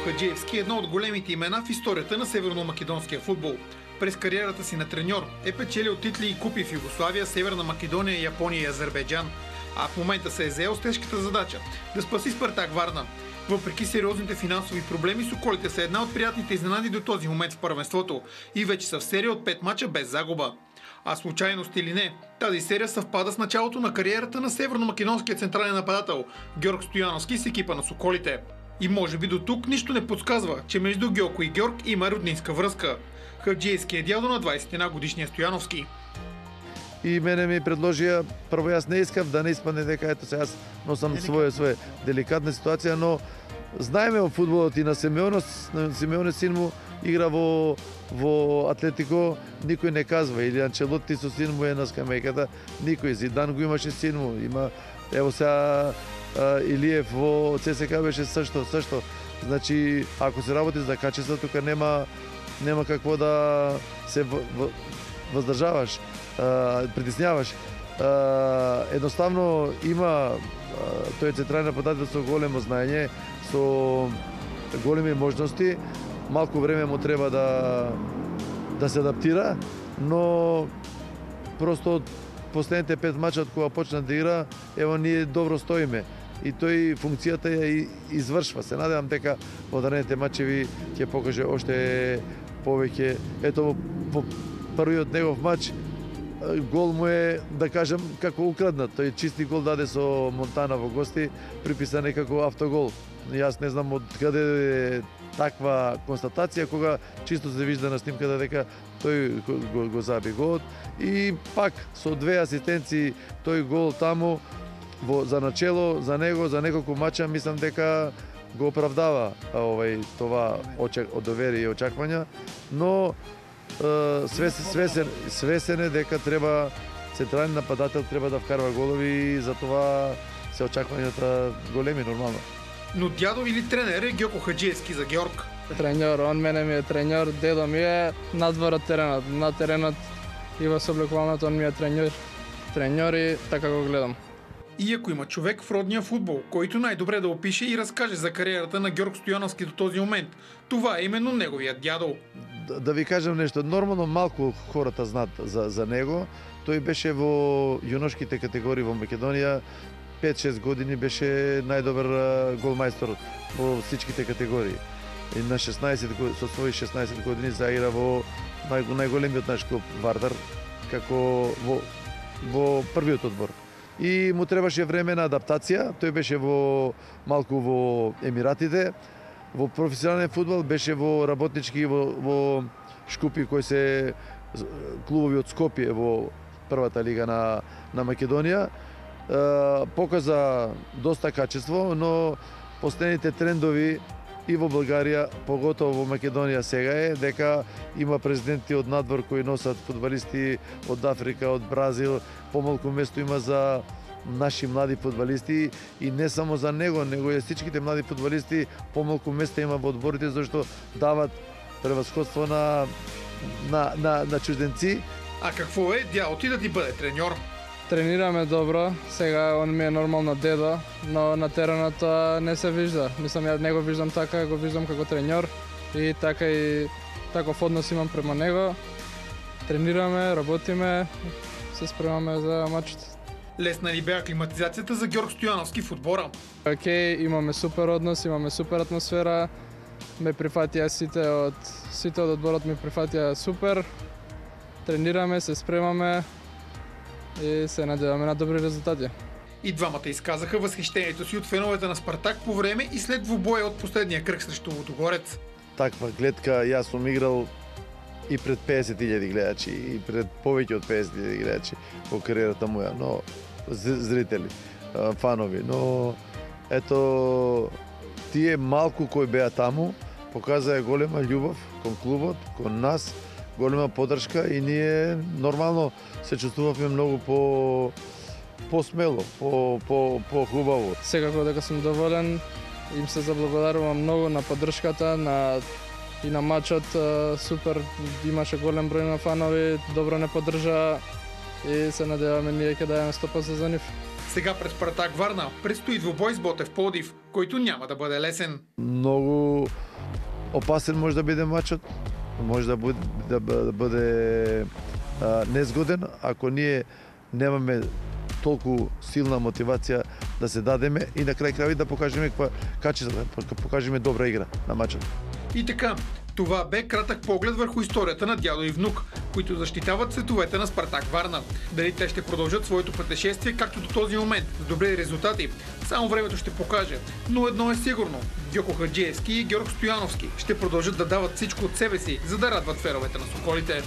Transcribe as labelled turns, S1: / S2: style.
S1: Хаджиевски е едно от големите имена в историята на северно-македонския футбол. През кариерата си на треньор е печелил титли и купи в Югославия, Северна Македония, Япония и Азербайджан. А в момента се е заел с тежката задача да спаси Спартак Варна. Въпреки сериозните финансови проблеми, соколите са една от приятните изненади до този момент в първенството и вече са в серия от 5 мача без загуба. А случайност или не, тази серия съвпада с началото на кариерата на северно-македонския централен нападател Георг Стояновски с екипа на соколите. И може би до тук нищо не подсказва, че между Гьоко и Георг има роднинска връзка. Хаджиевски е дядо на 21 годишния Стояновски.
S2: И мене ми предложија, прво јас не искав да не испадне дека ето се јас носам своја деликатна ситуација, но знаеме во фудбалот и на Симеоне син му игра во Атлетико, никој не казва, или Анчелоти со син му е на скамејката, никој. Зидан го имаше син му, има ево сега Илиев во ЦСКА беше сашто. Значи, ако се работи за качество, тука нема какво да се воздржаваш, притесняваш. Едноставно има тој централен нападател со големо знаење, со големи можности. Малку време му треба да се адаптира, но просто последните 5 мача од кога почна да игра, ево ние добро стоиме. И тој функцијата ја извршва. Се надевам дека во наредните мачеви ќе покаже уште повеќе. Ето во првиот негов мач гол му е, да кажем, како украднат. Тој чисти гол даде со Монтана во гости, приписан е како автогол. Јас не знам од каде е таква констатација, кога чисто се вижда на снимката дека тој го заби голот. И пак со 2 асистенции тој гол таму за начело, за него, за неколку мача, мислам дека го оправдава това доверие и очаквања, но свесен е дека треба централен нападател треба да вкарва голови и за това се очаквањата големи нормално.
S1: Но дядо или тренер е Гьоко Хаджиевски за Георг?
S3: Треньор, он мене ми е треньор, дедо ми е надвор од теренот. На теренот и во соблекувалното он ми е треньор и така го гледам.
S1: И ако има човек в родния футбол, който най-добре да опише и разкаже за кариерата на Георг Стояновски до този момент, това е именно неговият дядо.
S2: Да ви кажем нещо, нормално малко хората знаат за него. Тој беше во јуношките категории во Македонија, 5-6 години беше најдобар голмајстор во всичките категории. И на 16 со своји 16 години заигра во најголемиот наш клуб Вардар, како во првиот одбор. И му требаше време на адаптација. Тој беше малку во Емиратите, во професионален фудбал, беше во работнички во Шкупи, кои се клубови од Скопје во првата лига на Македонија. Показа доста качество, но последните трендови и во Българија, поготово во Македонија сега е дека има президенти од надвор кои носат фудбалисти од Африка, од Бразил, помалку место има за наши млади фудбалисти и не само за него и всичките млади фудбалисти помалку место има во одборите зашто дават превасходство на чужденци.
S1: А какво е дядо ти да ти бъде треньор?
S3: Тренираме добро, сега он ми е нормално дедо, но на теренот не се вижда. Мислам, ја не го виждам така, го виждам како треньор и така и таков однос имам према него. Тренираме, работиме, се спремаме за мачите.
S1: Лесна ли бе аклиматизацията за Георг Стояновски в отбора?
S3: Окей, имаме супер однос, имаме супер атмосфера. Ме прифатија сите од одборот ми прифатија супер. Тренираме, се спремаме и се надеваме на добри резултати.
S1: И двамата изказаха възхищението си от феновете на Спартак по време и след двубоя от последния кръг срещу Лудогорец.
S2: Таква гледка јас сум играл и пред 50.000 гледачи, и пред повеќе од 50.000 гледачи во кариерата моја, но зрители, фанови, но ето тие малку кои беа таму показаа голема љубов кон клубот, кон нас, голема поддршка и ние нормално се чувствувавме многу по-смело, по-хубаво.
S3: Секако дека сум доволен, им се заблагодарувам многу на поддршката, и на мачот супер, имаше голем број на фанови, добро не поддржа и се надеваме ние ќе дајаме 100% за нив.
S1: Сега пред Спартак Варна предстои двубой с Ботев Пловдив, който няма да бъде лесен.
S2: Многу опасен може да биде матчот, може да бъде незгоден, ако ние немаме толку силна мотивација да се дадеме и на крај крајови да покажеме каква качество, да покажеме добра игра на матчот.
S1: И така, това бе кратък поглед върху историята на дядо и внук, които защитават цветовете на Спартак Варна. Дали те ще продължат своето пътешествие, както до този момент, с добри резултати, само времето ще покаже. Но едно е сигурно – Гьоко Хаджиевски и Георг Стояновски ще продължат да дават всичко от себе си, за да радват феновете на Соколите.